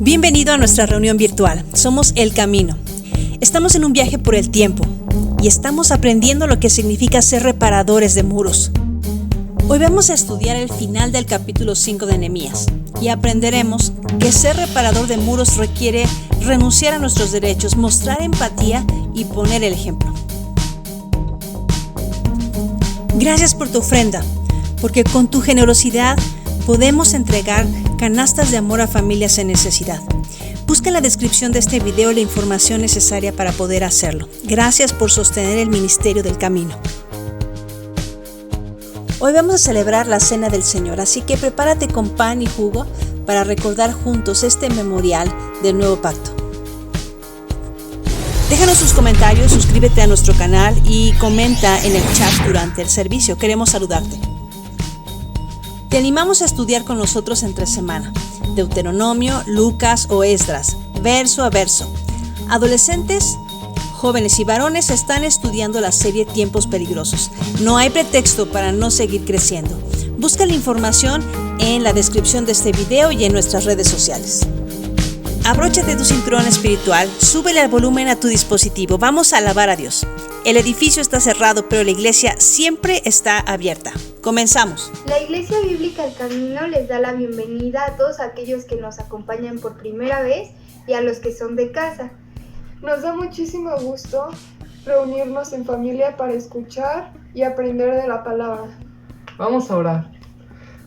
Bienvenido a nuestra reunión virtual. Somos El Camino. Estamos en un viaje por el tiempo y estamos aprendiendo lo que significa ser reparadores de muros. Hoy vamos a estudiar el final del capítulo 5 de Nehemías y aprenderemos que ser reparador de muros requiere renunciar a nuestros derechos, mostrar empatía y poner el ejemplo. Gracias por tu ofrenda, porque con tu generosidad podemos entregar canastas de amor a familias en necesidad. Busca en la descripción de este video la información necesaria para poder hacerlo. Gracias por sostener el ministerio del camino. Hoy vamos a celebrar la Cena del Señor, así que prepárate con pan y jugo para recordar juntos este memorial del nuevo pacto. Déjanos sus comentarios, suscríbete a nuestro canal y comenta en el chat durante el servicio. Queremos saludarte. Te animamos a estudiar con nosotros entre semana, Deuteronomio, Lucas o Esdras, verso a verso. Adolescentes, jóvenes y varones están estudiando la serie Tiempos Peligrosos. No hay pretexto para no seguir creciendo. Busca la información en la descripción de este video y en nuestras redes sociales. Abróchate tu cinturón espiritual, súbele el volumen a tu dispositivo. Vamos a alabar a Dios. El edificio está cerrado, pero la iglesia siempre está abierta. Comenzamos. La Iglesia Bíblica El Camino les da la bienvenida a todos aquellos que nos acompañan por primera vez y a los que son de casa. Nos da muchísimo gusto reunirnos en familia para escuchar y aprender de la palabra. Vamos a orar.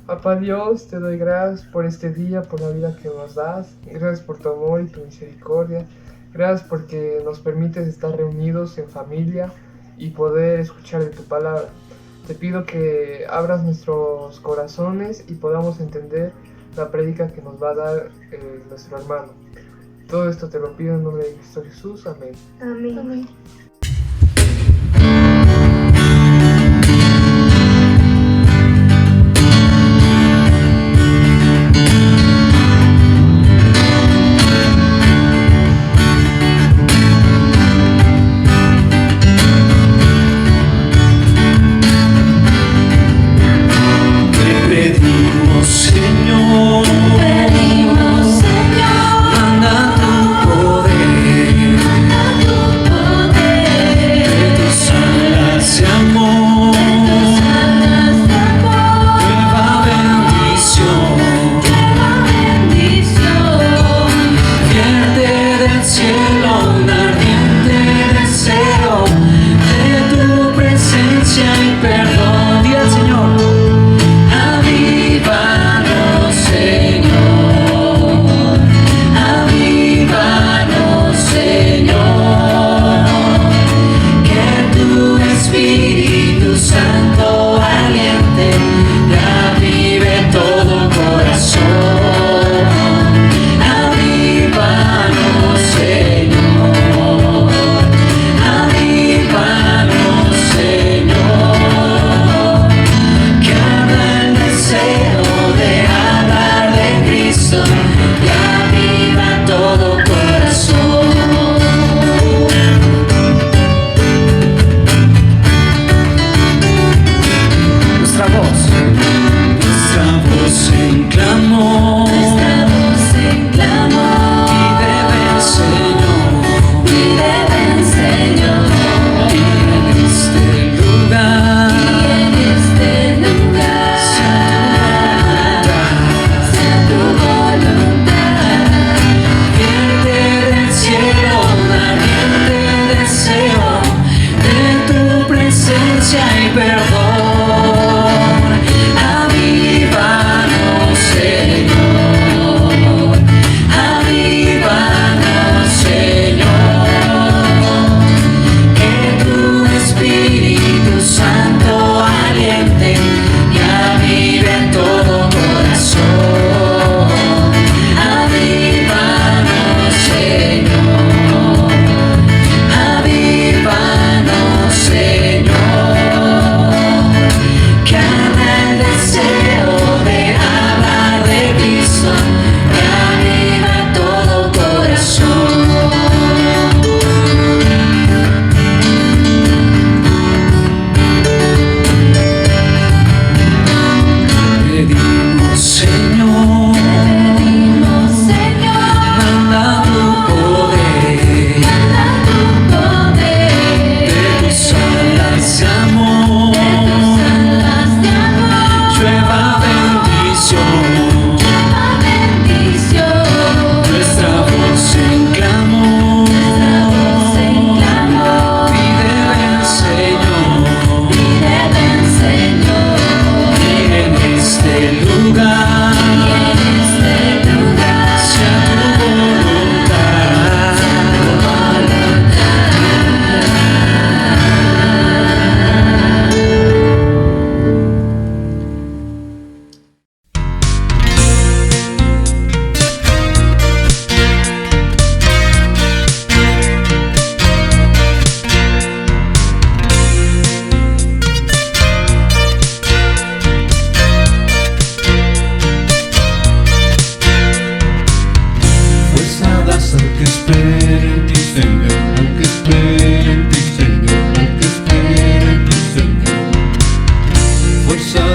Papá Dios, te doy gracias por este día, por la vida que nos das. Gracias por tu amor y tu misericordia. Gracias porque nos permites estar reunidos en familia y poder escuchar de tu palabra. Te pido que abras nuestros corazones y podamos entender la prédica que nos va a dar nuestro hermano. Todo esto te lo pido en nombre de Cristo Jesús. Amén. Amén. Amén.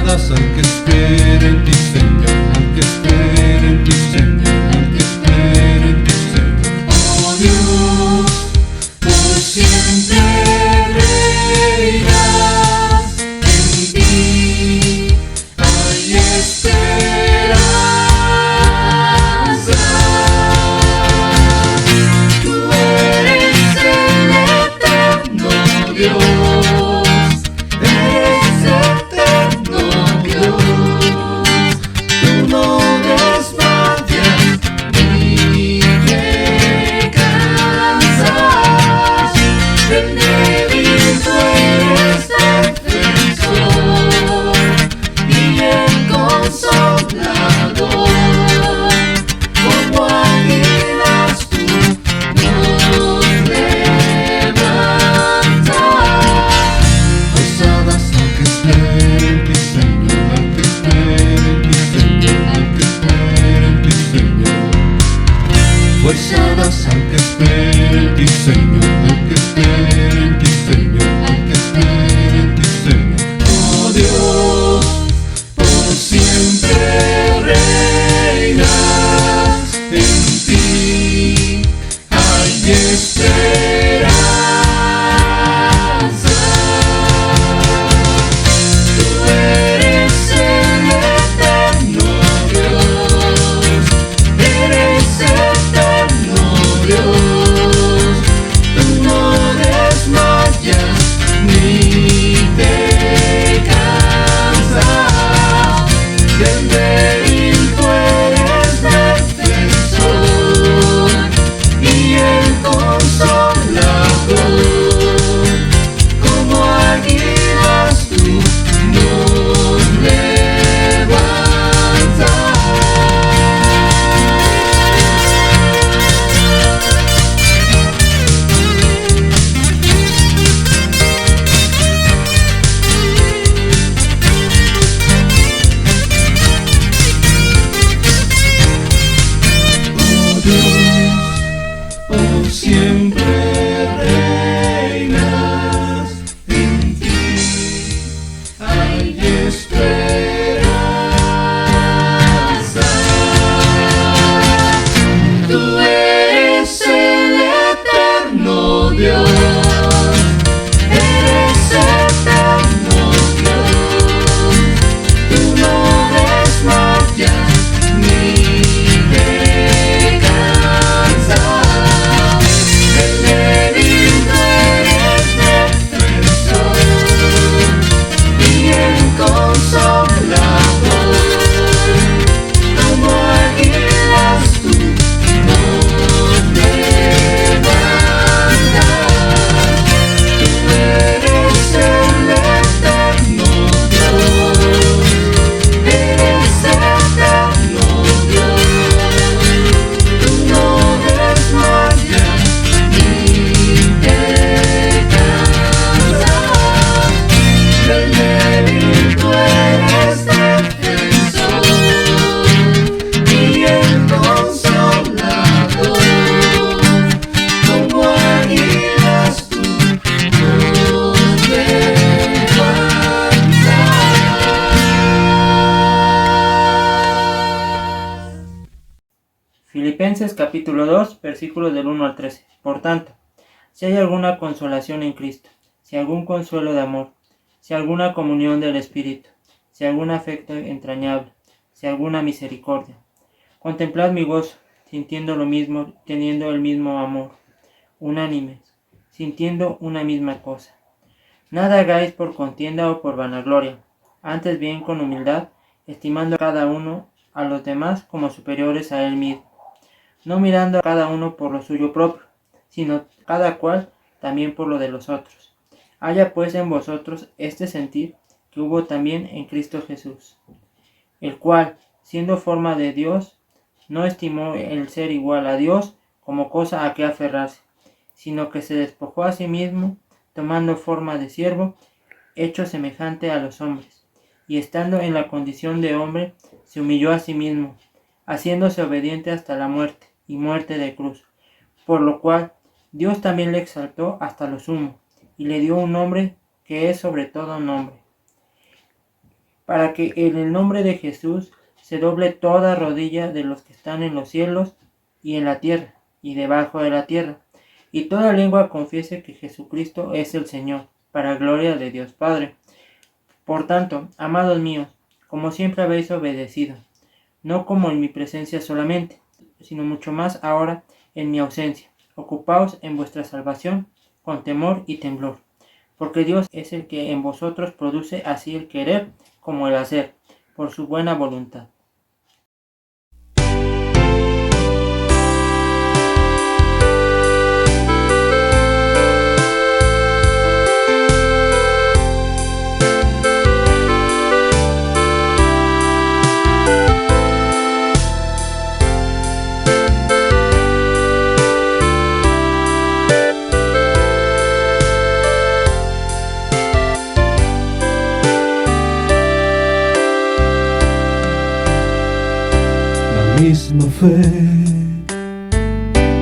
forzadas al que espera en ti, Señor, al que espera en ti, Señor, al que espera en ti, Señor. Oh Dios, por siempre reinas, en ti hay esperanza. Tú eres el eterno Dios, eres eterno Dios. Tú no desmayas ni te cansas, del débil tú eres defensor y el consolador. Como águilas tú nos levantas, forzadas al que espera en ti, Señor, al que espera en ti, Señor, al que espera en ti, Señor. Forzadas al que espera en ti, Señor, al que espera en ti, Señor, al que espera en ti, Señor. Oh Dios, por siempre reinas, en ti hay esperanza. Tú eres el eterno Dios, eres eterno Dios. Tú no desmayas ni te cansas, del débil tú eres defensor y el consolador. Como águilas tú nos levantas. Oh Dios, por siempre reinas, en ti hay esperanza. Tú eres el eterno Dios, eres eterno Dios. Tú no desmayas ni te cansas, del débil tú eres defensor y el consolador. Como águilas tú nos levantas. Tú eres el eterno Dios, eres eterno Dios. Tú no desmayas ni te cansas, del débil tú eres defensor y el consolador. Como águilas tú nos levantas. Filipenses capítulo 2, versículos del 1 al 13. Por tanto, si hay alguna consolación en Cristo, si algún consuelo de amor, si alguna comunión del Espíritu, si algún afecto entrañable, si alguna misericordia, contemplad mi gozo, sintiendo lo mismo, teniendo el mismo amor, unánimes, sintiendo una misma cosa. Nada hagáis por contienda o por vanagloria, antes bien con humildad, estimando cada uno a los demás como superiores a él mismo, no mirando a cada uno por lo suyo propio, sino cada cual también por lo de los otros. Haya pues en vosotros este sentir que hubo también en Cristo Jesús, el cual, siendo forma de Dios, no estimó el ser igual a Dios como cosa a que aferrarse, sino que se despojó a sí mismo, tomando forma de siervo, hecho semejante a los hombres, y estando en la condición de hombre, se humilló a sí mismo, haciéndose obediente hasta la muerte, y muerte de cruz, por lo cual Dios también le exaltó hasta lo sumo, y le dio un nombre que es sobre todo nombre, para que en el nombre de Jesús se doble toda rodilla de los que están en los cielos y en la tierra y debajo de la tierra, y toda lengua confiese que Jesucristo es el Señor, para gloria de Dios Padre. Por tanto, amados míos, como siempre habéis obedecido, no como en mi presencia solamente, sino mucho más ahora en mi ausencia, ocupaos en vuestra salvación con temor y temblor, porque Dios es el que en vosotros produce así el querer como el hacer, por su buena voluntad. Misma fe,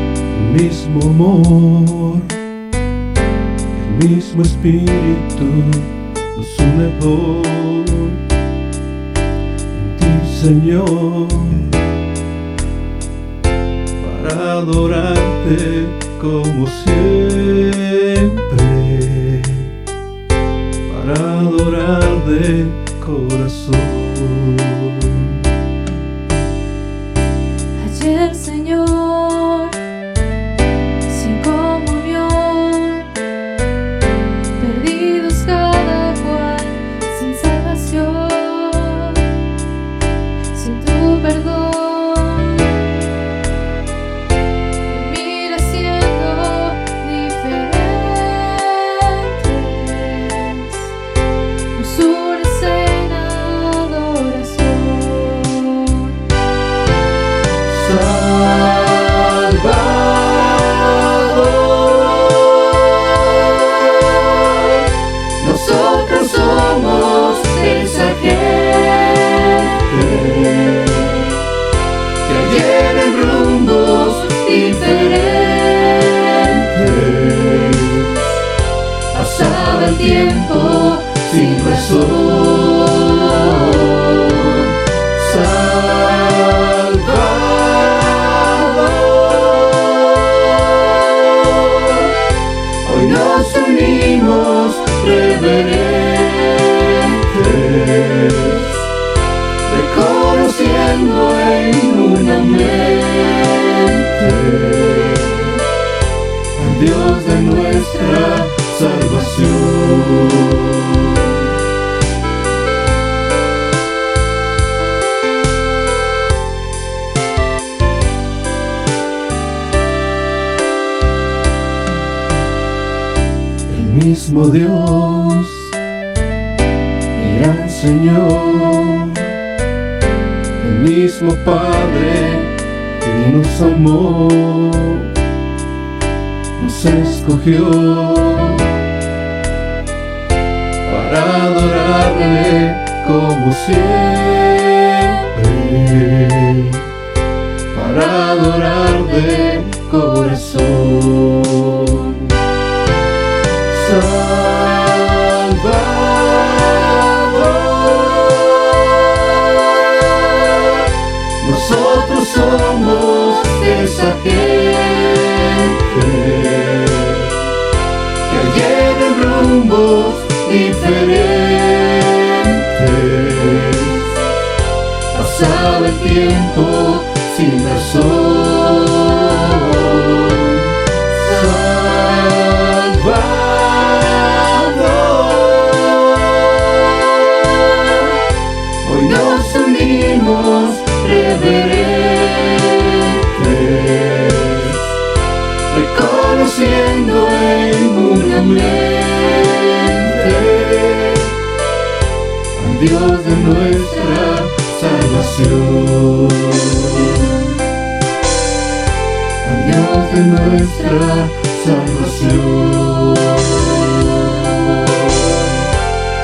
el mismo amor, el mismo espíritu nos une hoy en ti, Señor, para adorarte como siempre, para adorar de corazón. Ayer, Señor, sin comunión, perdidos cada cual, sin salvación, sin tu perdón, mira siendo diferentes, nos unes en adoración. Nosotros somos esa gente que ayer en rumbos diferentes pasaba el tiempo sin razón. Hoy nos unimos reverentes, reconociendo en una mente al Dios de nuestra salvación. Mismo Dios y gran Señor, el mismo Padre que nos amó, nos escogió para adorarle como siempre, para adorar de corazón. Salvador, nosotros somos esa gente que ayer en rumbos diferentes pasaba el tiempo sin razón. Hoy nos unimos reverentes, reconociendo en una mente al Dios de nuestra salvación, al Dios de nuestra salvación,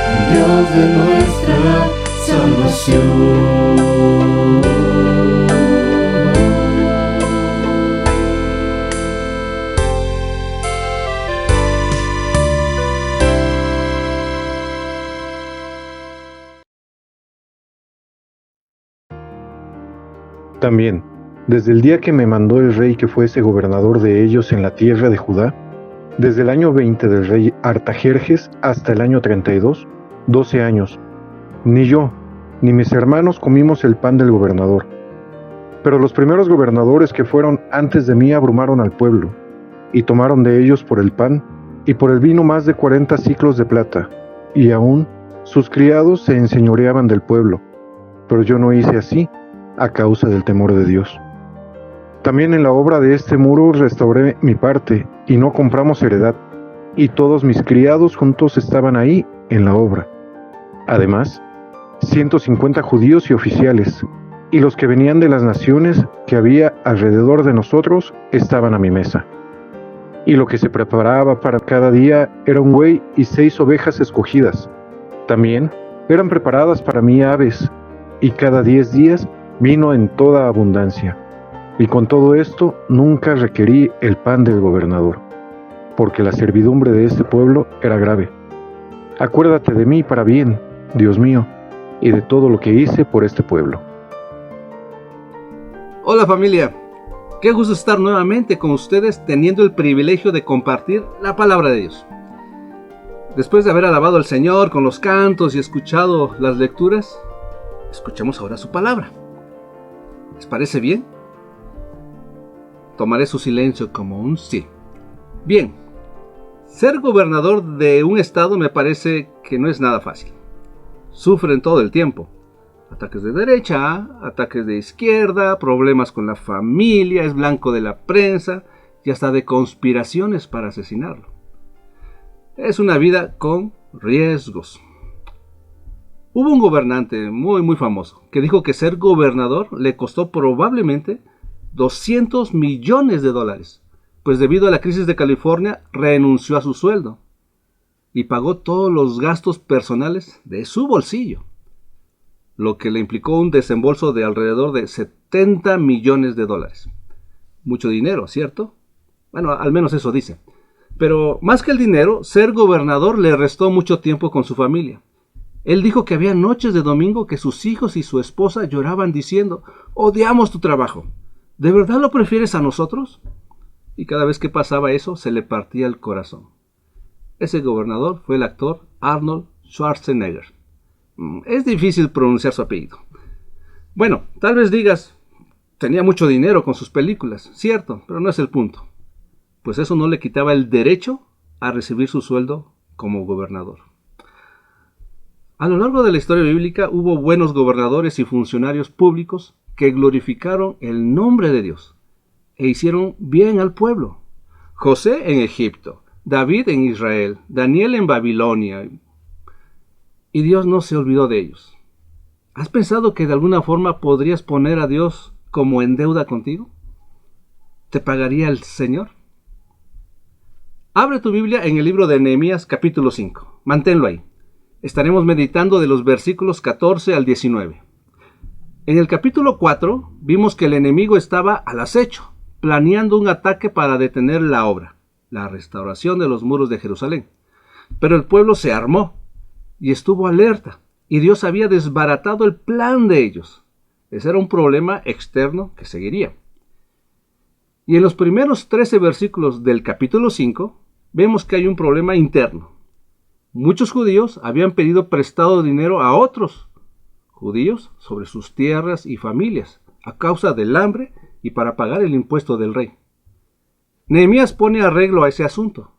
al Dios de nuestra salvación. También, desde el día que me mandó el rey que fuese gobernador de ellos en la tierra de Judá, desde el año 20 del rey Artajerjes hasta el año 32, 12 años, ni yo, ni mis hermanos comimos el pan del gobernador. Pero los primeros gobernadores que fueron antes de mí abrumaron al pueblo, y tomaron de ellos por el pan y por el vino más de 40 siclos de plata, y aún sus criados se enseñoreaban del pueblo, pero yo no hice así, a causa del temor de Dios. También en la obra de este muro restauré mi parte, y no compramos heredad, y todos mis criados juntos estaban ahí en la obra. Además, 150 judíos y oficiales, y los que venían de las naciones que había alrededor de nosotros estaban a mi mesa. Y lo que se preparaba para cada día era un buey y 6 ovejas escogidas. También eran preparadas para mí aves, y cada 10 días vino en toda abundancia. Y con todo esto nunca requerí el pan del gobernador, porque la servidumbre de este pueblo era grave. Acuérdate de mí para bien, Dios mío, y de todo lo que hice por este pueblo. Hola familia, qué gusto estar nuevamente con ustedes teniendo el privilegio de compartir la palabra de Dios. Después de haber alabado al Señor con los cantos y escuchado las lecturas, escuchemos ahora su palabra. ¿Les parece bien? Tomaré su silencio como un sí. Bien, ser gobernador de un estado me parece que no es nada fácil. Sufren todo el tiempo. Ataques de derecha, ataques de izquierda, problemas con la familia, es blanco de la prensa y hasta de conspiraciones para asesinarlo. Es una vida con riesgos. Hubo un gobernante muy famoso que dijo que ser gobernador le costó probablemente $200 millones, pues debido a la crisis de California renunció a su sueldo y pagó todos los gastos personales de su bolsillo, lo que le implicó un desembolso de alrededor de $70 millones. Mucho dinero, ¿cierto? Bueno, al menos eso dice. Pero más que el dinero, ser gobernador le restó mucho tiempo con su familia. Él dijo que había noches de domingo que sus hijos y su esposa lloraban diciendo: odiamos tu trabajo, ¿de verdad lo prefieres a nosotros? Y cada vez que pasaba eso, se le partía el corazón. Ese gobernador fue el actor Arnold Schwarzenegger. Es difícil pronunciar su apellido. Bueno, tal vez digas, tenía mucho dinero con sus películas, cierto, pero no es el punto. Pues eso no le quitaba el derecho a recibir su sueldo como gobernador. A lo largo de la historia bíblica hubo buenos gobernadores y funcionarios públicos que glorificaron el nombre de Dios e hicieron bien al pueblo. José en Egipto, David en Israel, Daniel en Babilonia, y Dios no se olvidó de ellos. ¿Has pensado que de alguna forma podrías poner a Dios como en deuda contigo? ¿Te pagaría el Señor? Abre tu Biblia en el libro de Nehemías capítulo 5. Manténlo ahí. Estaremos meditando de los versículos 14 al 19. En el capítulo 4 vimos que el enemigo estaba al acecho, planeando un ataque para detener la obra, la restauración de los muros de Jerusalén. Pero el pueblo se armó y estuvo alerta, y Dios había desbaratado el plan de ellos. Ese era un problema externo que seguiría. Y en los primeros 13 versículos del capítulo 5 vemos que hay un problema interno. Muchos judíos habían pedido prestado dinero a otros judíos sobre sus tierras y familias a causa del hambre y para pagar el impuesto del rey. Nehemías pone arreglo a ese asunto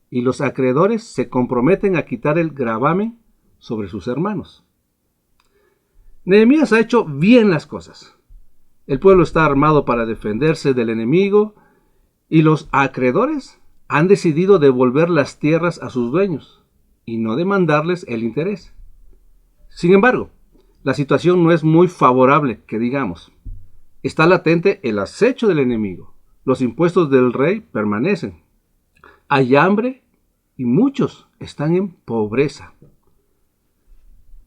y los acreedores se comprometen a quitar el gravamen sobre sus hermanos. Nehemías ha hecho bien las cosas. El pueblo está armado para defenderse del enemigo y los acreedores han decidido devolver las tierras a sus dueños y no demandarles el interés. Sin embargo, la situación no es muy favorable, que digamos. Está latente el acecho del enemigo. Los impuestos del rey permanecen. Hay hambre y muchos están en pobreza.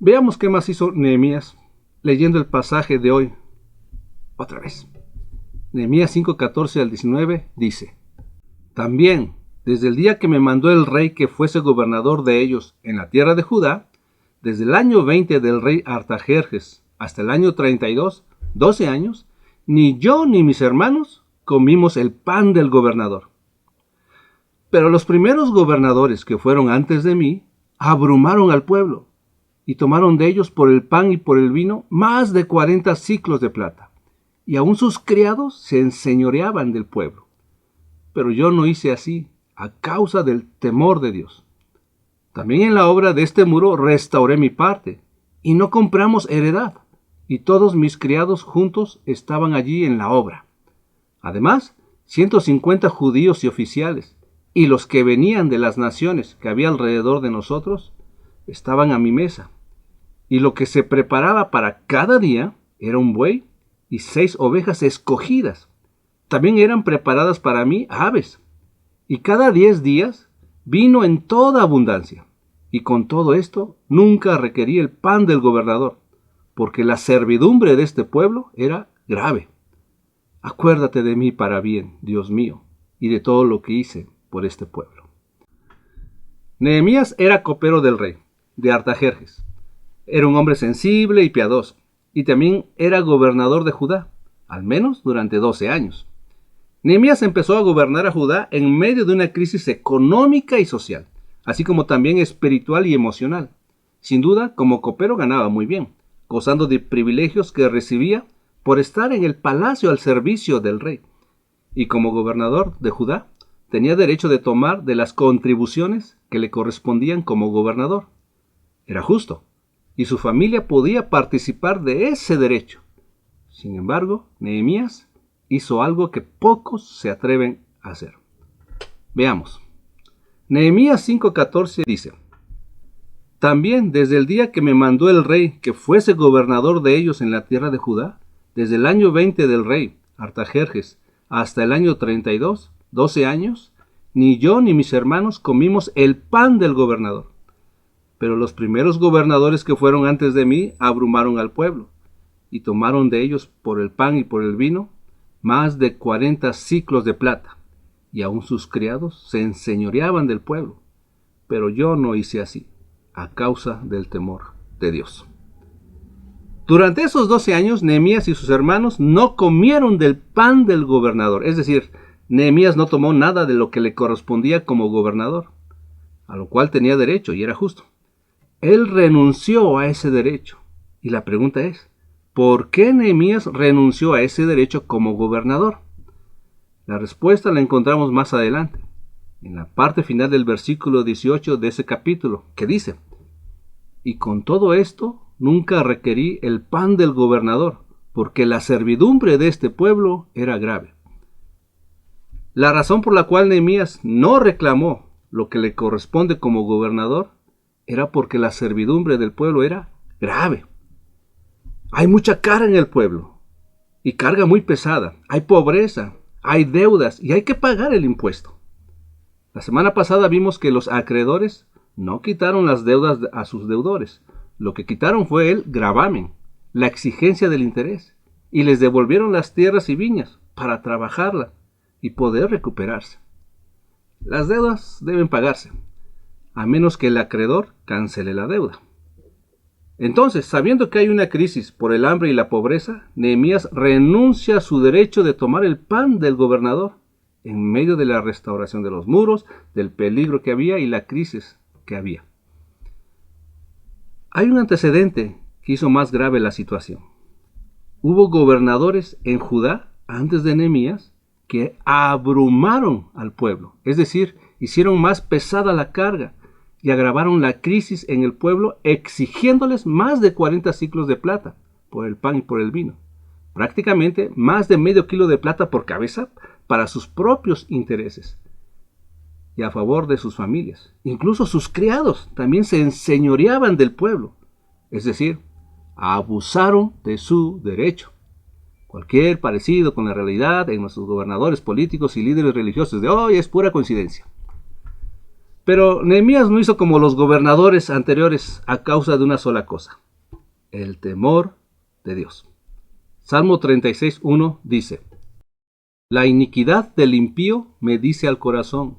Veamos qué más hizo Nehemías leyendo el pasaje de hoy. Otra vez. Nehemías 5:14 al 19 dice: También, desde el día que me mandó el rey que fuese gobernador de ellos en la tierra de Judá, desde el año 20 del rey Artajerjes hasta el año 32, 12 años, ni yo ni mis hermanos comimos el pan del gobernador. Pero los primeros gobernadores que fueron antes de mí abrumaron al pueblo y tomaron de ellos por el pan y por el vino más de 40 siclos de plata, y aun sus criados se enseñoreaban del pueblo. Pero yo no hice así, a causa del temor de Dios. También en la obra de este muro restauré mi parte, y no compramos heredad, y todos mis criados juntos estaban allí en la obra. Además, 150 judíos y oficiales, y los que venían de las naciones que había alrededor de nosotros, estaban a mi mesa. Y lo que se preparaba para cada día era un buey y 6 ovejas escogidas. También eran preparadas para mí aves. Y cada 10 días vino en toda abundancia. Y con todo esto nunca requerí el pan del gobernador, porque la servidumbre de este pueblo era grave. Acuérdate de mí para bien, Dios mío, y de todo lo que hice por este pueblo. Nehemías era copero del rey, de Artajerjes. Era un hombre sensible y piadoso, y también era gobernador de Judá, al menos durante 12 años. Nehemías empezó a gobernar a Judá en medio de una crisis económica y social, así como también espiritual y emocional. Sin duda, como copero ganaba muy bien, gozando de privilegios que recibía por estar en el palacio al servicio del rey. Y como gobernador de Judá, tenía derecho de tomar de las contribuciones que le correspondían como gobernador. Era justo, y su familia podía participar de ese derecho. Sin embargo, Nehemías hizo algo que pocos se atreven a hacer. Veamos. Nehemías 5:14 dice: También desde el día que me mandó el rey que fuese gobernador de ellos en la tierra de Judá, desde el año 20 del rey Artajerjes hasta el año 32, 12 años, ni yo ni mis hermanos comimos el pan del gobernador. Pero los primeros gobernadores que fueron antes de mí abrumaron al pueblo, y tomaron de ellos por el pan y por el vino más de 40 siclos de plata, y aun sus criados se enseñoreaban del pueblo. Pero yo no hice así, a causa del temor de Dios. Durante esos 12 años, Nehemías y sus hermanos no comieron del pan del gobernador, es decir, Nehemías no tomó nada de lo que le correspondía como gobernador, a lo cual tenía derecho y era justo. Él renunció a ese derecho. Y la pregunta es, ¿por qué Nehemías renunció a ese derecho como gobernador? La respuesta la encontramos más adelante, en la parte final del versículo 18 de ese capítulo, que dice: Y con todo esto nunca requerí el pan del gobernador, porque la servidumbre de este pueblo era grave. La razón por la cual Nehemías no reclamó lo que le corresponde como gobernador era porque la servidumbre del pueblo era grave. Hay mucha carga en el pueblo, y carga muy pesada. Hay pobreza, hay deudas, y hay que pagar el impuesto. La semana pasada vimos que los acreedores no quitaron las deudas a sus deudores. Lo que quitaron fue el gravamen, la exigencia del interés, y les devolvieron las tierras y viñas para trabajarlas y poder recuperarse. Las deudas deben pagarse, a menos que el acreedor cancele la deuda. Entonces, sabiendo que hay una crisis por el hambre y la pobreza, Nehemías renuncia a su derecho de tomar el pan del gobernador en medio de la restauración de los muros, del peligro que había y la crisis que había. Hay un antecedente que hizo más grave la situación. Hubo gobernadores en Judá antes de Nehemías que abrumaron al pueblo, es decir, hicieron más pesada la carga y agravaron la crisis en el pueblo, exigiéndoles más de 40 siclos de plata por el pan y por el vino, prácticamente más de medio kilo de plata por cabeza para sus propios intereses y a favor de sus familias. Incluso sus criados también se enseñoreaban del pueblo, es decir, abusaron de su derecho. Cualquier parecido con la realidad en nuestros gobernadores políticos y líderes religiosos de hoy es pura coincidencia. Pero Nehemías no hizo como los gobernadores anteriores a causa de una sola cosa: el temor de Dios. Salmo 36:1 dice: La iniquidad del impío me dice al corazón,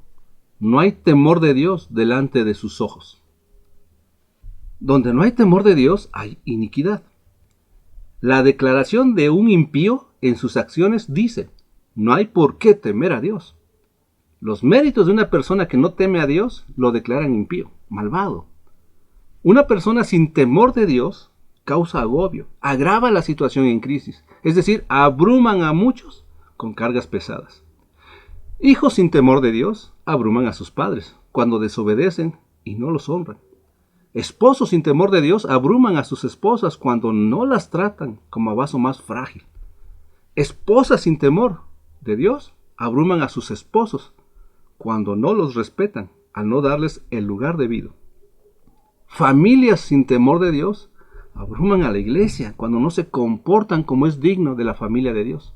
no hay temor de Dios delante de sus ojos. Donde no hay temor de Dios hay iniquidad. La declaración de un impío en sus acciones dice, no hay por qué temer a Dios. Los méritos de una persona que no teme a Dios lo declaran impío, malvado. Una persona sin temor de Dios causa agobio, agrava la situación en crisis, es decir, abruman a muchos con cargas pesadas. Hijos sin temor de Dios abruman a sus padres cuando desobedecen y no los honran. Esposos sin temor de Dios abruman a sus esposas cuando no las tratan como a vaso más frágil. Esposas sin temor de Dios abruman a sus esposos cuando no los respetan al no darles el lugar debido. Familias sin temor de Dios abruman a la iglesia cuando no se comportan como es digno de la familia de Dios.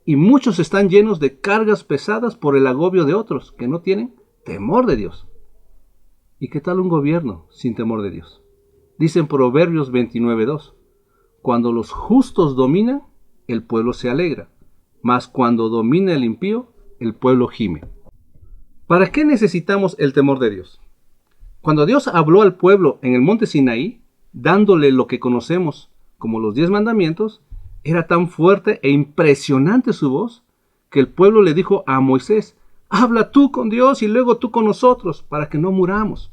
Y muchos están llenos de cargas pesadas por el agobio de otros que no tienen temor de Dios. ¿Y qué tal un gobierno sin temor de Dios? Dice en Proverbios 29:2, cuando los justos dominan, el pueblo se alegra, mas cuando domina el impío, el pueblo gime. ¿Para qué necesitamos el temor de Dios? Cuando Dios habló al pueblo en el monte Sinaí, dándole lo que conocemos como los 10 mandamientos, era tan fuerte e impresionante su voz que el pueblo le dijo a Moisés, habla tú con Dios y luego tú con nosotros para que no muramos.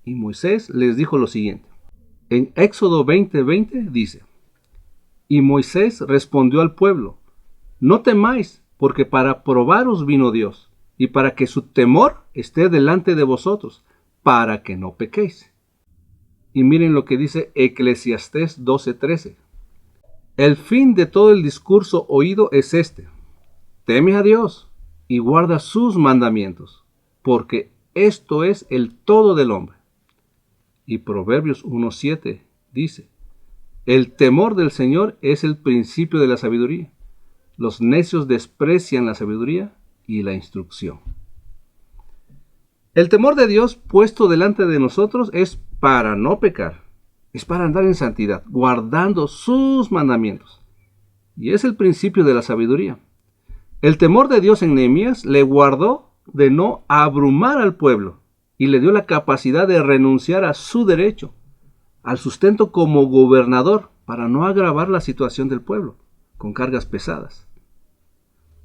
Y Moisés les dijo lo siguiente. En Éxodo 20:20 dice, y Moisés respondió al pueblo, no temáis, porque para probaros vino Dios, y para que su temor esté delante de vosotros, para que no pequéis. Y miren lo que dice Eclesiastés 12:13. El fin de todo el discurso oído es este: teme a Dios y guarda sus mandamientos, porque esto es el todo del hombre. Y Proverbios 1:7 dice, el temor del Señor es el principio de la sabiduría. Los necios desprecian la sabiduría y la instrucción. El temor de Dios puesto delante de nosotros es para no pecar, es para andar en santidad, guardando sus mandamientos. Y es el principio de la sabiduría. El temor de Dios en Nehemías le guardó de no abrumar al pueblo y le dio la capacidad de renunciar a su derecho, al sustento como gobernador, para no agravar la situación del pueblo con cargas pesadas.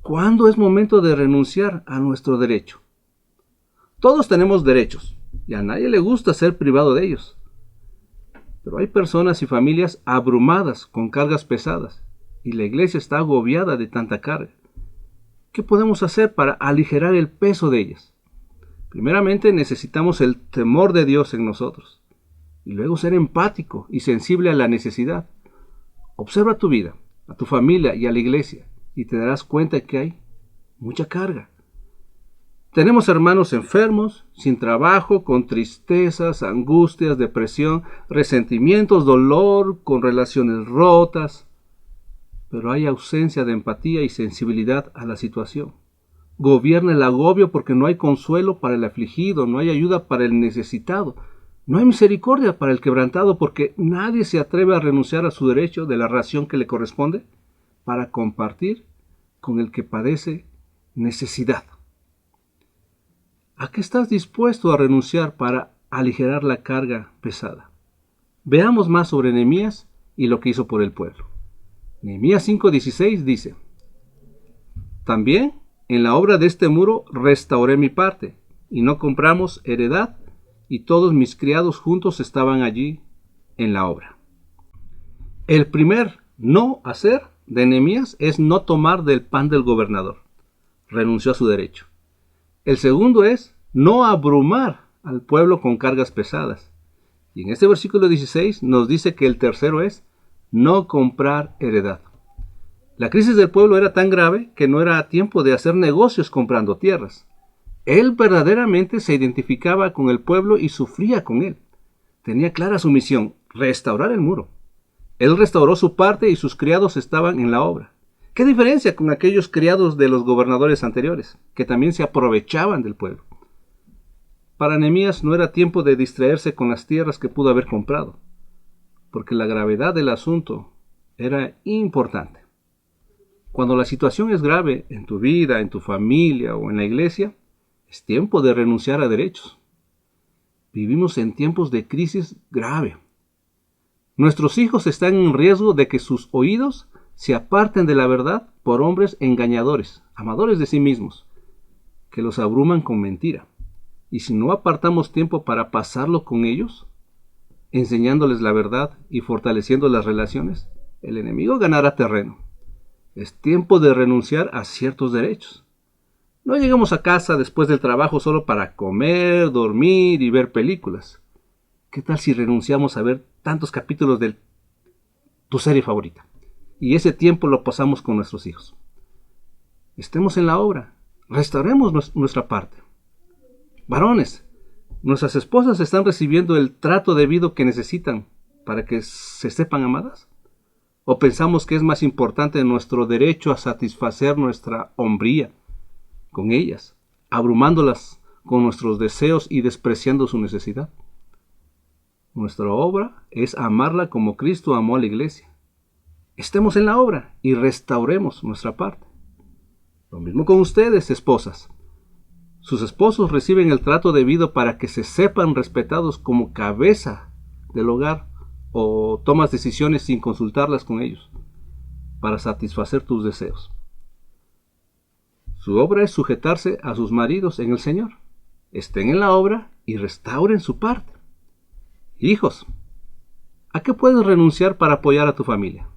¿Cuándo es momento de renunciar a nuestro derecho? Todos tenemos derechos y a nadie le gusta ser privado de ellos. Pero hay personas y familias abrumadas con cargas pesadas y la iglesia está agobiada de tanta carga. ¿Qué podemos hacer para aligerar el peso de ellas? Primeramente necesitamos el temor de Dios en nosotros y luego ser empático y sensible a la necesidad. Observa tu vida, a tu familia y a la iglesia y te darás cuenta que hay mucha carga. Tenemos hermanos enfermos, sin trabajo, con tristezas, angustias, depresión, resentimientos, dolor, con relaciones rotas. Pero hay ausencia de empatía y sensibilidad a la situación. Gobierna el agobio porque no hay consuelo para el afligido, no hay ayuda para el necesitado, no hay misericordia para el quebrantado porque nadie se atreve a renunciar a su derecho de la ración que le corresponde para compartir con el que padece necesidad. ¿A qué estás dispuesto a renunciar para aligerar la carga pesada? Veamos más sobre Nehemías y lo que hizo por el pueblo. Nehemías 5:16 dice, también en la obra de este muro restauré mi parte, y no compramos heredad, y todos mis criados juntos estaban allí en la obra. El primer no hacer de Nehemías es no tomar del pan del gobernador. Renunció a su derecho. El segundo es no abrumar al pueblo con cargas pesadas. Y en este versículo 16 nos dice que el tercero es no comprar heredad. La crisis del pueblo era tan grave que no era tiempo de hacer negocios comprando tierras. Él verdaderamente se identificaba con el pueblo y sufría con él. Tenía clara su misión, restaurar el muro. Él restauró su parte y sus criados estaban en la obra. ¿Qué diferencia con aquellos criados de los gobernadores anteriores, que también se aprovechaban del pueblo? Para Nehemías no era tiempo de distraerse con las tierras que pudo haber comprado, porque la gravedad del asunto era importante. Cuando la situación es grave en tu vida, en tu familia o en la iglesia, es tiempo de renunciar a derechos. Vivimos en tiempos de crisis grave. Nuestros hijos están en riesgo de que sus oídos se aparten de la verdad por hombres engañadores, amadores de sí mismos, que los abruman con mentira. Y si no apartamos tiempo para pasarlo con ellos, enseñándoles la verdad y fortaleciendo las relaciones, el enemigo ganará terreno. Es tiempo de renunciar a ciertos derechos. No llegamos a casa después del trabajo solo para comer, dormir y ver películas. ¿Qué tal si renunciamos a ver tantos capítulos de tu serie favorita? Y ese tiempo lo pasamos con nuestros hijos. Estemos en la obra. Restauremos nuestra parte. Varones, ¿nuestras esposas están recibiendo el trato debido que necesitan para que se sepan amadas? ¿O pensamos que es más importante nuestro derecho a satisfacer nuestra hombría con ellas, abrumándolas con nuestros deseos y despreciando su necesidad? Nuestra obra es amarla como Cristo amó a la iglesia. Estemos en la obra y restauremos nuestra parte. Lo mismo con ustedes, esposas. Sus esposos reciben el trato debido para que se sepan respetados como cabeza del hogar, o tomas decisiones sin consultarlas con ellos para satisfacer tus deseos. Su obra es sujetarse a sus maridos en el Señor. Estén en la obra y restauren su parte. Hijos, ¿a qué puedes renunciar para apoyar a tu familia?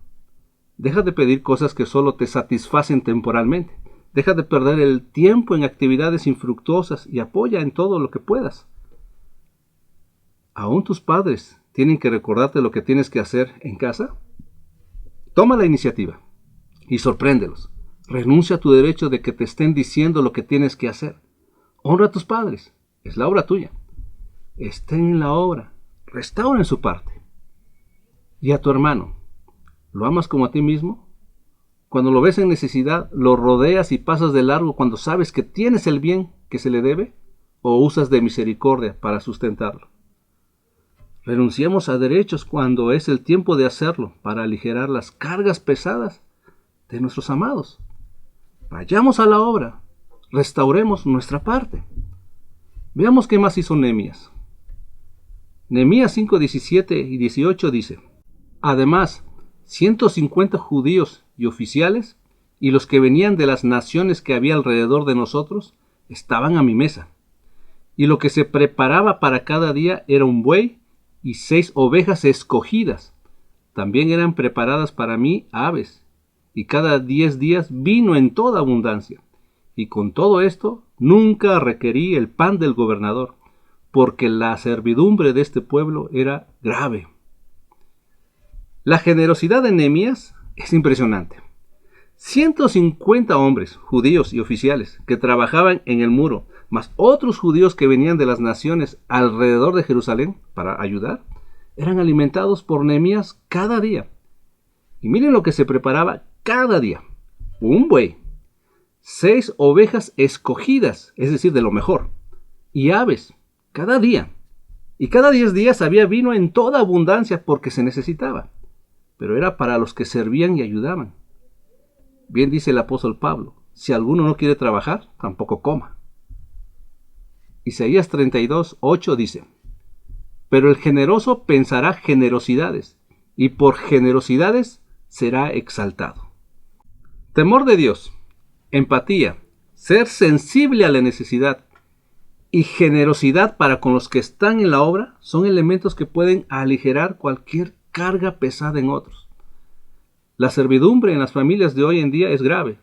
Deja de pedir cosas que solo te satisfacen temporalmente. Deja de perder el tiempo en actividades infructuosas y apoya en todo lo que puedas. ¿Aún tus padres tienen que recordarte lo que tienes que hacer en casa? Toma la iniciativa y sorpréndelos. Renuncia a tu derecho de que te estén diciendo lo que tienes que hacer. Honra a tus padres. Es la obra tuya. Estén en la obra. Restauren su parte. Y a tu hermano, ¿lo amas como a ti mismo? Cuando lo ves en necesidad, ¿lo rodeas y pasas de largo cuando sabes que tienes el bien que se le debe? ¿O usas de misericordia para sustentarlo? Renunciemos a derechos cuando es el tiempo de hacerlo para aligerar las cargas pesadas de nuestros amados. Vayamos a la obra. Restauremos nuestra parte. Veamos qué más hizo Nehemías. Nehemías 5, 17 y 18 dice: Además, 150 judíos y oficiales y los que venían de las naciones que había alrededor de nosotros estaban a mi mesa. Y lo que se preparaba para cada día era un buey y 6 ovejas escogidas. También eran preparadas para mí aves, y cada 10 días vino en toda abundancia. Y con todo esto nunca requerí el pan del gobernador, porque la servidumbre de este pueblo era grave. La generosidad de Nehemías es impresionante. 150 hombres, judíos y oficiales, que trabajaban en el muro, más otros judíos que venían de las naciones alrededor de Jerusalén para ayudar, eran alimentados por Nehemías cada día. Y miren lo que se preparaba cada día: un buey, 6 ovejas escogidas, es decir, de lo mejor, y aves, cada día. Y cada 10 días había vino en toda abundancia porque se necesitaba, pero era para los que servían y ayudaban. Bien dice el apóstol Pablo: si alguno no quiere trabajar, tampoco coma. Isaías 32, 8 dice: Pero el generoso pensará generosidades, y por generosidades será exaltado. Temor de Dios, empatía, ser sensible a la necesidad y generosidad para con los que están en la obra son elementos que pueden aligerar cualquier carga pesada en otros. La servidumbre en las familias de hoy en día es grave.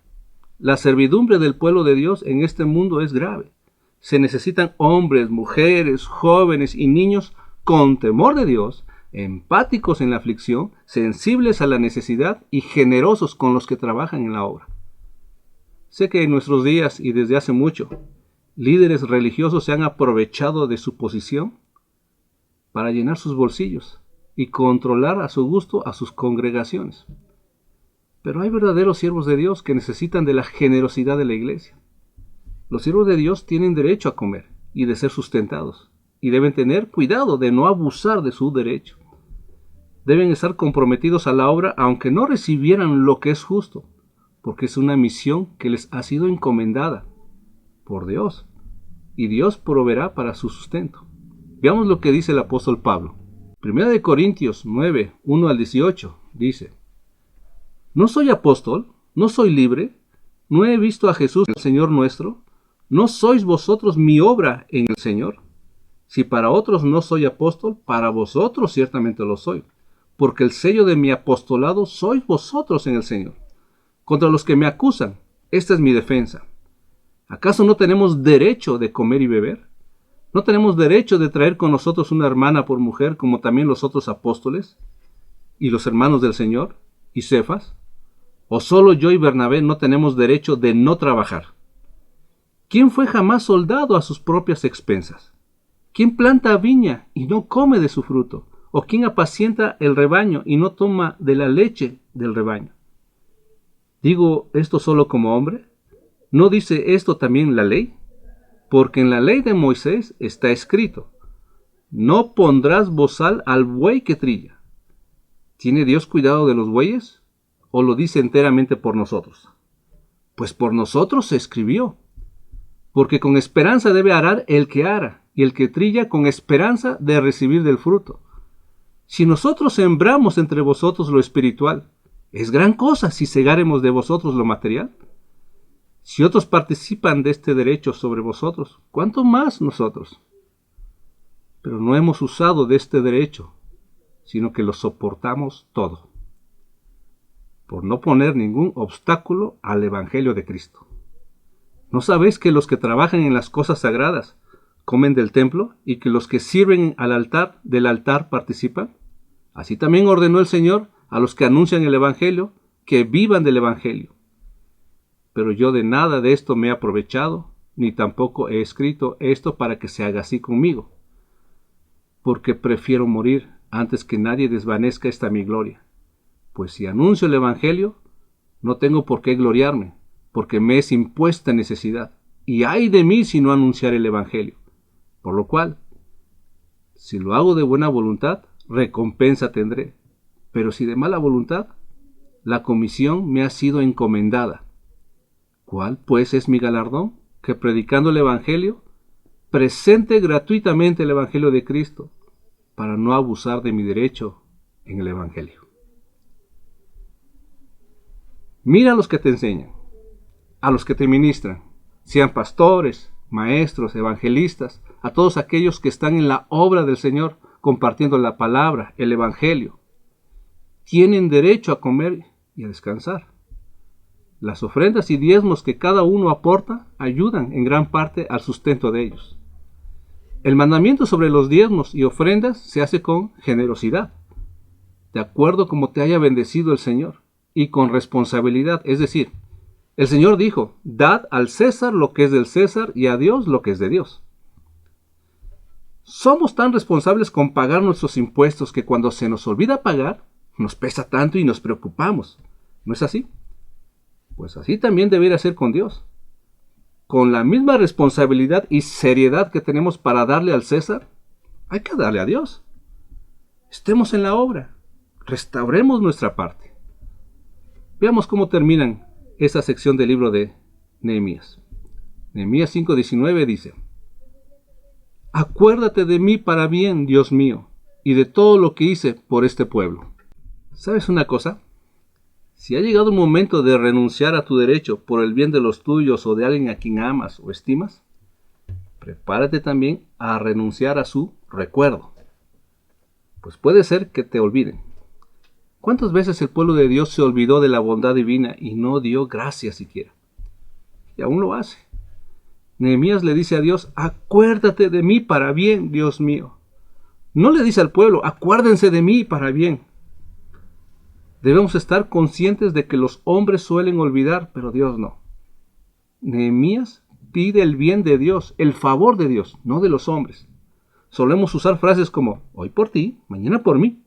La servidumbre del pueblo de Dios en este mundo es grave. Se necesitan hombres, mujeres, jóvenes y niños con temor de Dios, empáticos en la aflicción, sensibles a la necesidad y generosos con los que trabajan en la obra. Sé que en nuestros días y desde hace mucho, líderes religiosos se han aprovechado de su posición para llenar sus bolsillos y controlar a su gusto a sus congregaciones. Pero hay verdaderos siervos de Dios que necesitan de la generosidad de la iglesia. Los siervos de Dios tienen derecho a comer y de ser sustentados, y deben tener cuidado de no abusar de su derecho. Deben estar comprometidos a la obra aunque no recibieran lo que es justo, porque es una misión que les ha sido encomendada por Dios, y Dios proveerá para su sustento. Veamos lo que dice el apóstol Pablo. 1 Corintios 9, 1 al 18 dice: ¿No soy apóstol? ¿No soy libre? ¿No he visto a Jesús, el Señor nuestro? ¿No sois vosotros mi obra en el Señor? Si para otros no soy apóstol, para vosotros ciertamente lo soy, porque el sello de mi apostolado sois vosotros en el Señor. Contra los que me acusan, esta es mi defensa. ¿Acaso no tenemos derecho de comer y beber? ¿No tenemos derecho de traer con nosotros una hermana por mujer, como también los otros apóstoles y los hermanos del Señor y Cefas? ¿O solo yo y Bernabé no tenemos derecho de no trabajar? ¿Quién fue jamás soldado a sus propias expensas? ¿Quién planta viña y no come de su fruto? ¿O quién apacienta el rebaño y no toma de la leche del rebaño? ¿Digo esto solo como hombre? ¿No dice esto también la ley? Porque en la ley de Moisés está escrito: no pondrás bozal al buey que trilla. ¿Tiene Dios cuidado de los bueyes? ¿O lo dice enteramente por nosotros? Pues por nosotros se escribió. Porque con esperanza debe arar el que ara, y el que trilla con esperanza de recibir del fruto. Si nosotros sembramos entre vosotros lo espiritual, ¿es gran cosa si segáremos de vosotros lo material? Si otros participan de este derecho sobre vosotros, ¿cuánto más nosotros? Pero no hemos usado de este derecho, sino que lo soportamos todo, por no poner ningún obstáculo al Evangelio de Cristo. ¿No sabéis que los que trabajan en las cosas sagradas comen del templo y que los que sirven al altar del altar participan? Así también ordenó el Señor a los que anuncian el Evangelio que vivan del Evangelio. Pero yo de nada de esto me he aprovechado, ni tampoco he escrito esto para que se haga así conmigo, porque prefiero morir antes que nadie desvanezca esta mi gloria. Pues si anuncio el Evangelio, no tengo por qué gloriarme, porque me es impuesta necesidad, y ay de mí si no anunciar el Evangelio. Por lo cual, si lo hago de buena voluntad, recompensa tendré, pero si de mala voluntad, la comisión me ha sido encomendada. ¿Cuál pues es mi galardón? Que predicando el Evangelio, presente gratuitamente el Evangelio de Cristo, para no abusar de mi derecho en el Evangelio. Mira a los que te enseñan, a los que te ministran, sean pastores, maestros, evangelistas, a todos aquellos que están en la obra del Señor, compartiendo la palabra, el Evangelio. Tienen derecho a comer y a descansar. Las ofrendas y diezmos que cada uno aporta ayudan en gran parte al sustento de ellos. El mandamiento sobre los diezmos y ofrendas se hace con generosidad, de acuerdo como te haya bendecido el Señor, y con responsabilidad, es decir, el Señor dijo: dad al César lo que es del César y a Dios lo que es de Dios. Somos tan responsables con pagar nuestros impuestos que cuando se nos olvida pagar, nos pesa tanto y nos preocupamos. ¿No es así? Pues así también debería ser con Dios. Con la misma responsabilidad y seriedad que tenemos para darle al César, hay que darle a Dios. Estemos en la obra, restauremos nuestra parte. Veamos cómo terminan esta sección del libro de Nehemías. Nehemías 5:19 dice: acuérdate de mí para bien, Dios mío, y de todo lo que hice por este pueblo. ¿Sabes una cosa? Si ha llegado el momento de renunciar a tu derecho por el bien de los tuyos o de alguien a quien amas o estimas, prepárate también a renunciar a su recuerdo, pues puede ser que te olviden. ¿Cuántas veces el pueblo de Dios se olvidó de la bondad divina y no dio gracias siquiera? Y aún lo hace. Nehemías le dice a Dios: acuérdate de mí para bien, Dios mío. No le dice al pueblo: acuérdense de mí para bien. Debemos estar conscientes de que los hombres suelen olvidar, pero Dios no. Nehemías pide el bien de Dios, el favor de Dios, no de los hombres. Solemos usar frases como: hoy por ti, mañana por mí.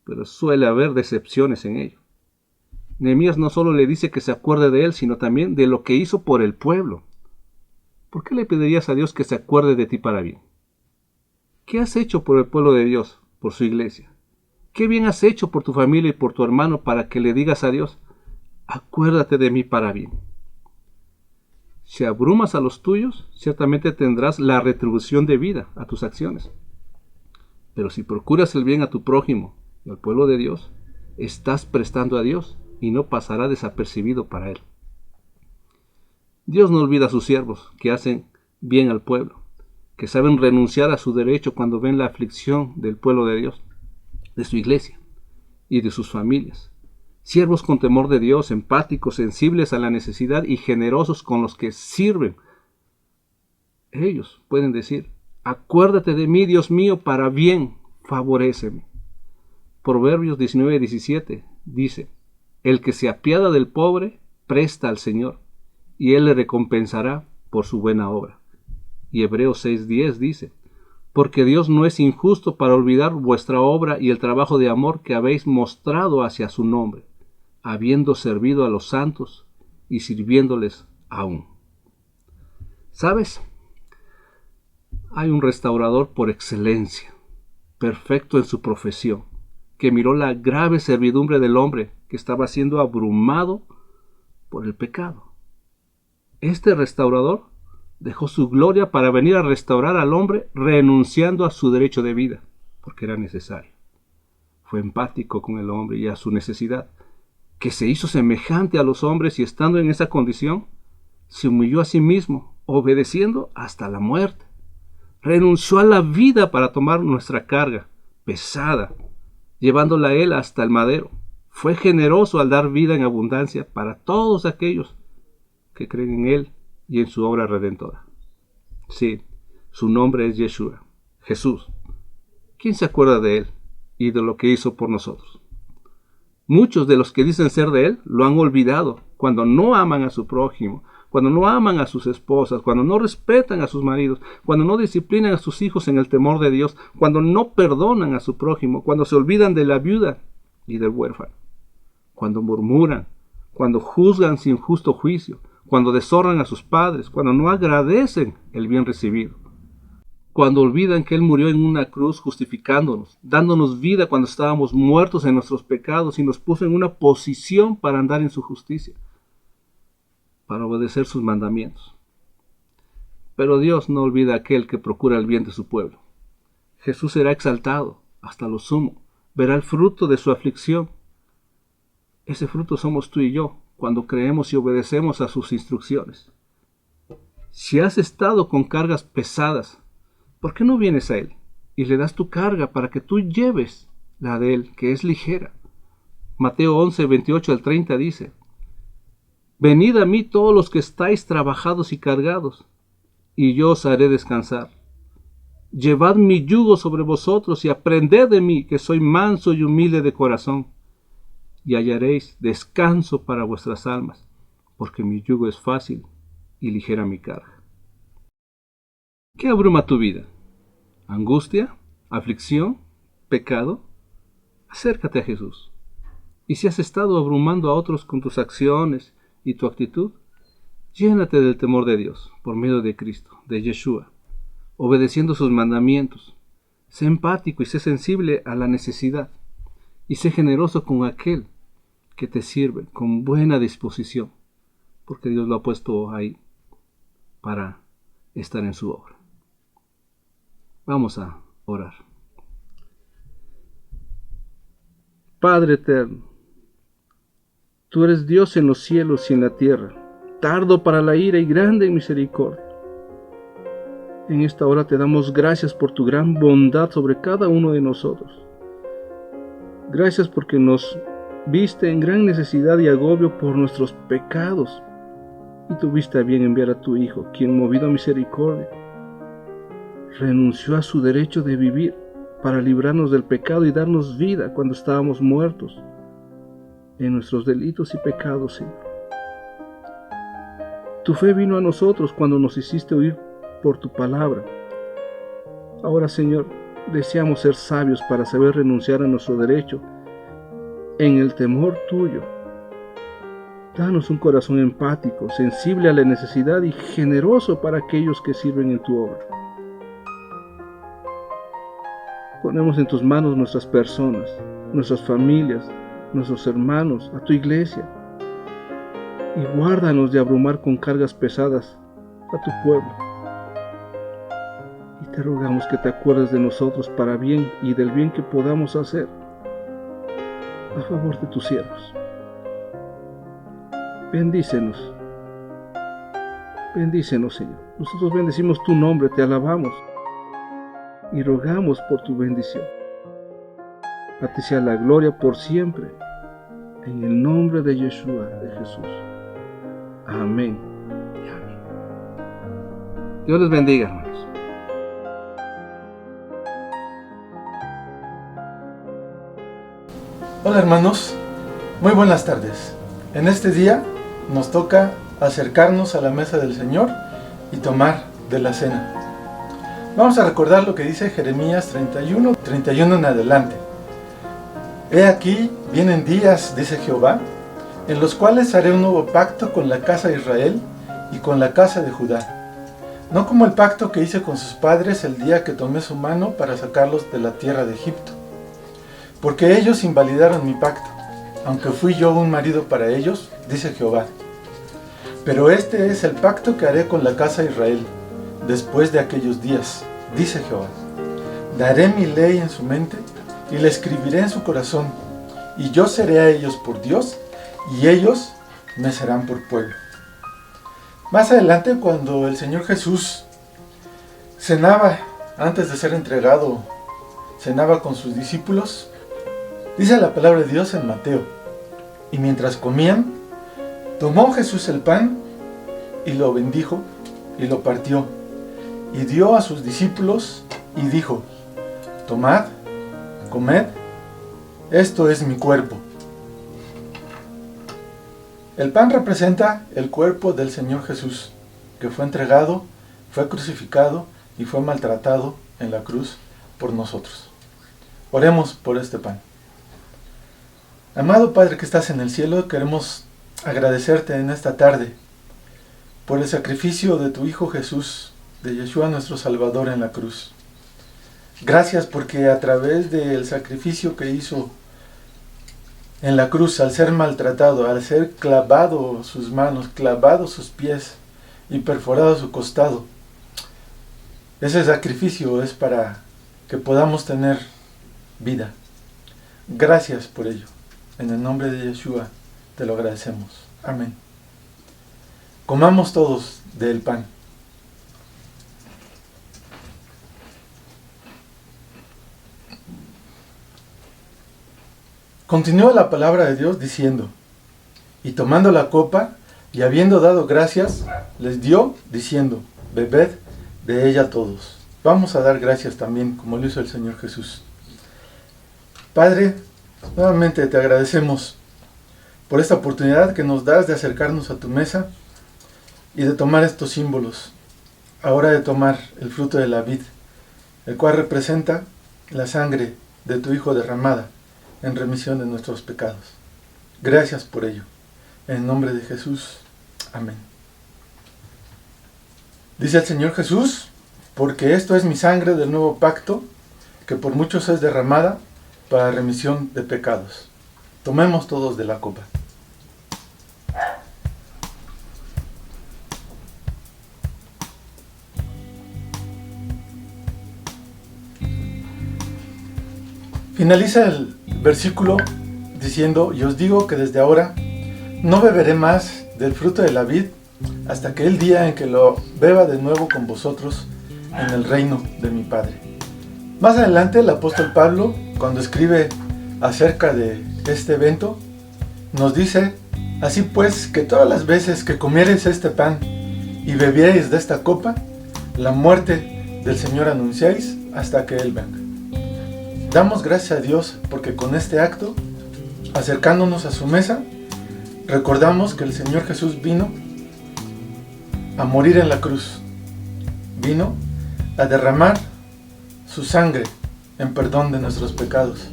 Pero suele haber decepciones en ello. Nehemías no solo le dice que se acuerde de él, sino también de lo que hizo por el pueblo. ¿Por qué le pedirías a Dios que se acuerde de ti para bien? ¿Qué has hecho por el pueblo de Dios, por su iglesia? ¿Qué bien has hecho por tu familia y por tu hermano para que le digas a Dios: acuérdate de mí para bien? Si abrumas a los tuyos, ciertamente tendrás la retribución debida a tus acciones. Pero si procuras el bien a tu prójimo y al pueblo de Dios, estás prestando a Dios y no pasará desapercibido para él. Dios no olvida a sus siervos que hacen bien al pueblo, que saben renunciar a su derecho cuando ven la aflicción del pueblo de Dios, de su iglesia y de sus familias. Siervos con temor de Dios, empáticos, sensibles a la necesidad y generosos con los que sirven. Ellos pueden decir: acuérdate de mí, Dios mío, para bien, favoréceme. Proverbios 19:17 dice: el que se apiada del pobre, presta al Señor, y Él le recompensará por su buena obra. Y Hebreos 6:10 dice: porque Dios no es injusto para olvidar vuestra obra y el trabajo de amor que habéis mostrado hacia su nombre, habiendo servido a los santos y sirviéndoles aún. ¿Sabes? Hay un restaurador por excelencia, perfecto en su profesión, que miró la grave servidumbre del hombre que estaba siendo abrumado por el pecado. Este restaurador dejó su gloria para venir a restaurar al hombre renunciando a su derecho de vida, porque era necesario. Fue empático con el hombre y a su necesidad, que se hizo semejante a los hombres y estando en esa condición, se humilló a sí mismo, obedeciendo hasta la muerte. Renunció a la vida para tomar nuestra carga pesada, llevándola a él hasta el madero. Fue generoso al dar vida en abundancia para todos aquellos que creen en él y en su obra redentora. Sí, su nombre es Yeshua, Jesús. ¿Quién se acuerda de él y de lo que hizo por nosotros? Muchos de los que dicen ser de él lo han olvidado cuando no aman a su prójimo, cuando no aman a sus esposas, cuando no respetan a sus maridos, cuando no disciplinan a sus hijos en el temor de Dios, cuando no perdonan a su prójimo, cuando se olvidan de la viuda y del huérfano, cuando murmuran, cuando juzgan sin justo juicio, cuando deshonran a sus padres, cuando no agradecen el bien recibido, cuando olvidan que Él murió en una cruz justificándonos, dándonos vida cuando estábamos muertos en nuestros pecados y nos puso en una posición para andar en su justicia, para obedecer sus mandamientos. Pero Dios no olvida a aquel que procura el bien de su pueblo. Jesús será exaltado hasta lo sumo, verá el fruto de su aflicción. Ese fruto somos tú y yo, cuando creemos y obedecemos a sus instrucciones. Si has estado con cargas pesadas, ¿por qué no vienes a Él y le das tu carga para que tú lleves la de Él, que es ligera? Mateo 11:28-30 dice: venid a mí todos los que estáis trabajados y cargados, y yo os haré descansar. Llevad mi yugo sobre vosotros y aprended de mí, que soy manso y humilde de corazón, y hallaréis descanso para vuestras almas, porque mi yugo es fácil y ligera mi carga. ¿Qué abruma tu vida? ¿Angustia? ¿Aflicción? ¿Pecado? Acércate a Jesús. Y si has estado abrumando a otros con tus acciones y tu actitud, llénate del temor de Dios por medio de Cristo, de Yeshua, obedeciendo sus mandamientos. Sé empático y sé sensible a la necesidad, y sé generoso con aquel que te sirve con buena disposición, porque Dios lo ha puesto ahí para estar en su obra. Vamos a orar. Padre eterno, tú eres Dios en los cielos y en la tierra, tardo para la ira y grande en misericordia. En esta hora te damos gracias por tu gran bondad sobre cada uno de nosotros. Gracias porque nos viste en gran necesidad y agobio por nuestros pecados, y tuviste a bien enviar a tu Hijo, quien, movido a misericordia, renunció a su derecho de vivir para librarnos del pecado y darnos vida cuando estábamos muertos en nuestros delitos y pecados, Señor. Tu fe vino a nosotros cuando nos hiciste oír por tu palabra. Ahora, Señor, deseamos ser sabios para saber renunciar a nuestro derecho en el temor tuyo. Danos un corazón empático, sensible a la necesidad y generoso para aquellos que sirven en tu obra. Ponemos en tus manos nuestras personas, nuestras familias, nuestros hermanos, a tu iglesia, y guárdanos de abrumar con cargas pesadas a tu pueblo. Y te rogamos que te acuerdes de nosotros para bien y del bien que podamos hacer a favor de tus siervos. bendícenos. Bendícenos, Señor. Nosotros bendecimos tu nombre, te alabamos y rogamos por tu bendición. A ti sea la gloria por siempre. En el nombre de Yeshua, de Jesús. Amén. Y amén. Dios les bendiga, hermanos. Hola hermanos, muy buenas tardes. En este día nos toca acercarnos a la mesa del Señor y tomar de la cena. Vamos a recordar lo que dice Jeremías 31 en adelante. He aquí, vienen días, dice Jehová, en los cuales haré un nuevo pacto con la casa de Israel y con la casa de Judá. No como el pacto que hice con sus padres el día que tomé su mano para sacarlos de la tierra de Egipto. Porque ellos invalidaron mi pacto, aunque fui yo un marido para ellos, dice Jehová. Pero este es el pacto que haré con la casa de Israel, después de aquellos días, dice Jehová. Daré mi ley en su mente, y la escribiré en su corazón, y yo seré a ellos por Dios, y ellos me serán por pueblo. Más adelante, cuando el Señor Jesús cenaba, antes de ser entregado, cenaba con sus discípulos, dice la palabra de Dios en Mateo, y mientras comían, tomó Jesús el pan, y lo bendijo, y lo partió, y dio a sus discípulos, y dijo, tomad, comed, esto es mi cuerpo. El pan representa el cuerpo del Señor Jesús, que fue entregado, fue crucificado y fue maltratado en la cruz por nosotros. Oremos por este pan. Amado Padre que estás en el cielo, queremos agradecerte en esta tarde por el sacrificio de tu Hijo Jesús, de Yeshua nuestro Salvador en la cruz. Gracias porque a través del sacrificio que hizo en la cruz, al ser maltratado, al ser clavado sus manos, clavado sus pies y perforado su costado, ese sacrificio es para que podamos tener vida. Gracias por ello. En el nombre de Yeshua te lo agradecemos. Amén. Comamos todos del pan. Continúa la palabra de Dios diciendo, y tomando la copa, y habiendo dado gracias, les dio, diciendo, bebed de ella todos. Vamos a dar gracias también, como lo hizo el Señor Jesús. Padre, nuevamente te agradecemos por esta oportunidad que nos das de acercarnos a tu mesa y de tomar estos símbolos. Ahora de tomar el fruto de la vid, el cual representa la sangre de tu Hijo derramada en remisión de nuestros pecados. Gracias por ello. En el nombre de Jesús. Amén. Dice el Señor Jesús, porque esto es mi sangre del nuevo pacto, que por muchos es derramada para remisión de pecados. Tomemos todos de la copa. Finaliza el versículo diciendo, y os digo que desde ahora no beberé más del fruto de la vid hasta que el día en que lo beba de nuevo con vosotros en el reino de mi Padre. Más adelante el apóstol Pablo, cuando escribe acerca de este evento, nos dice, así pues que todas las veces que comiereis este pan y bebiereis de esta copa, la muerte del Señor anunciáis hasta que Él venga. Damos gracias a Dios porque con este acto, acercándonos a su mesa, recordamos que el Señor Jesús vino a morir en la cruz. Vino a derramar su sangre en perdón de nuestros pecados.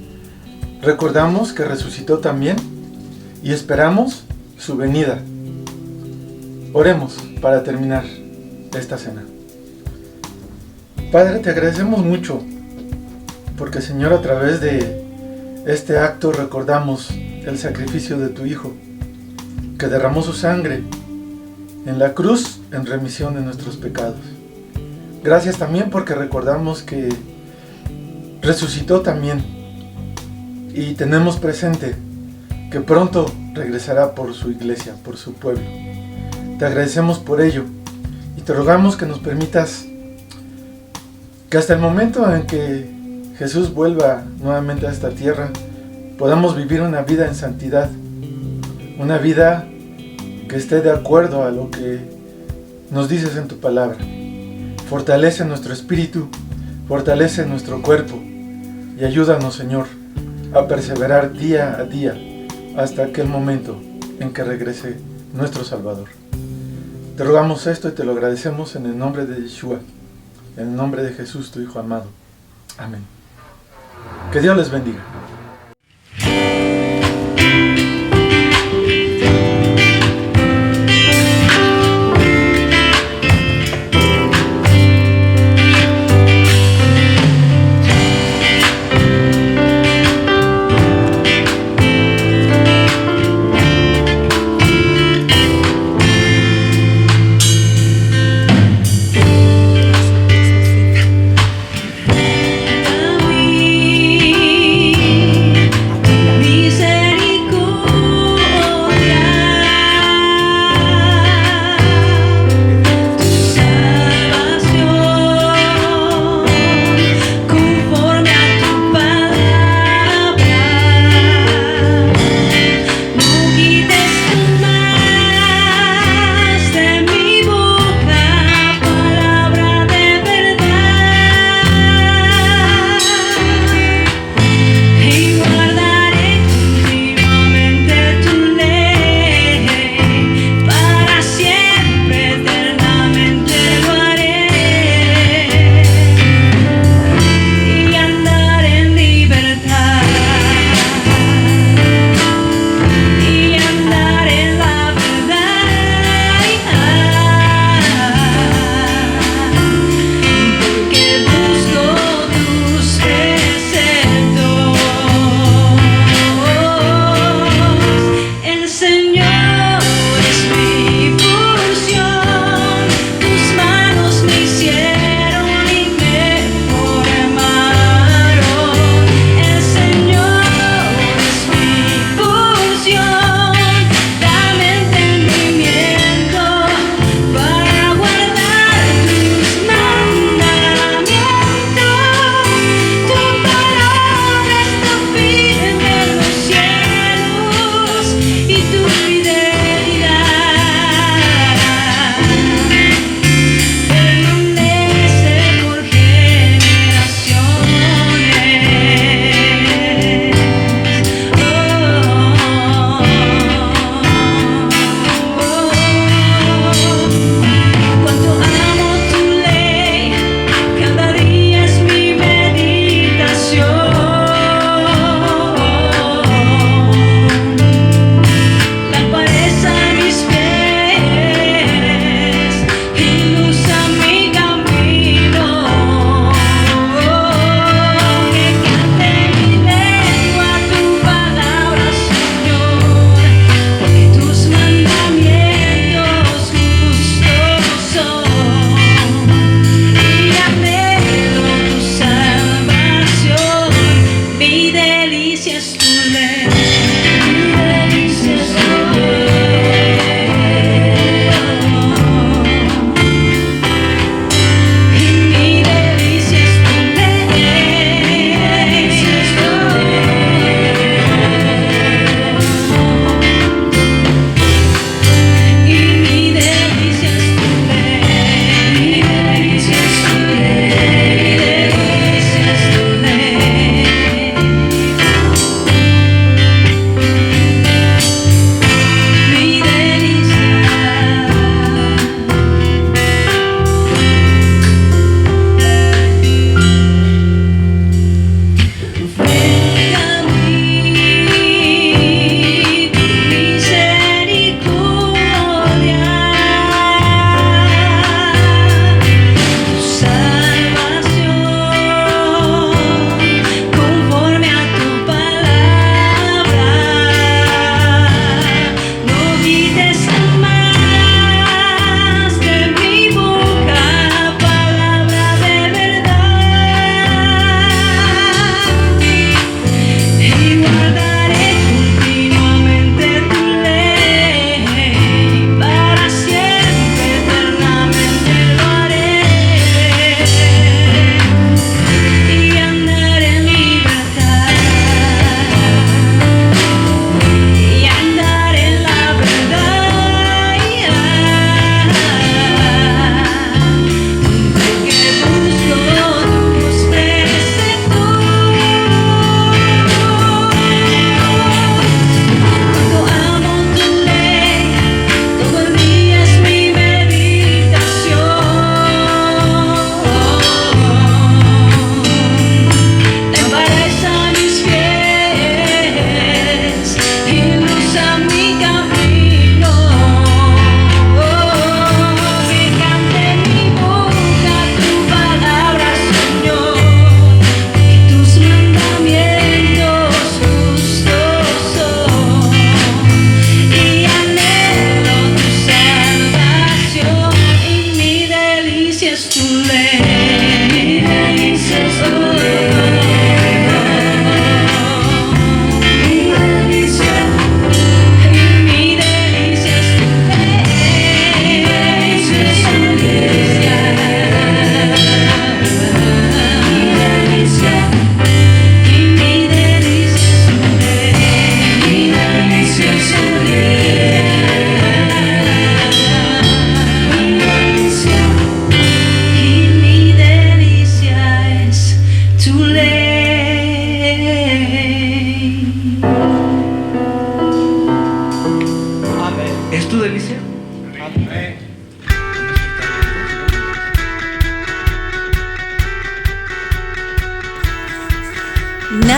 Recordamos que resucitó también y esperamos su venida. Oremos para terminar esta cena. Padre, te agradecemos mucho porque, Señor, a través de este acto recordamos el sacrificio de tu Hijo, que derramó su sangre en la cruz en remisión de nuestros pecados. Gracias también porque recordamos que resucitó también y tenemos presente que pronto regresará por su iglesia, por su pueblo. Te agradecemos por ello y te rogamos que nos permitas que hasta el momento en que Jesús vuelva nuevamente a esta tierra, podamos vivir una vida en santidad, una vida que esté de acuerdo a lo que nos dices en tu palabra. Fortalece nuestro espíritu, fortalece nuestro cuerpo y ayúdanos, Señor, a perseverar día a día hasta aquel momento en que regrese nuestro Salvador. Te rogamos esto y te lo agradecemos en el nombre de Yeshua, en el nombre de Jesús, tu Hijo amado. Amén. Que Dios les bendiga.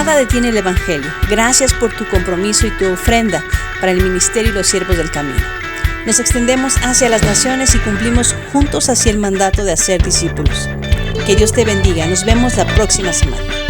Nada detiene el Evangelio. Gracias por tu compromiso y tu ofrenda para el ministerio y los siervos del camino. Nos extendemos hacia las naciones y cumplimos juntos hacia el mandato de hacer discípulos. Que Dios te bendiga. Nos vemos la próxima semana.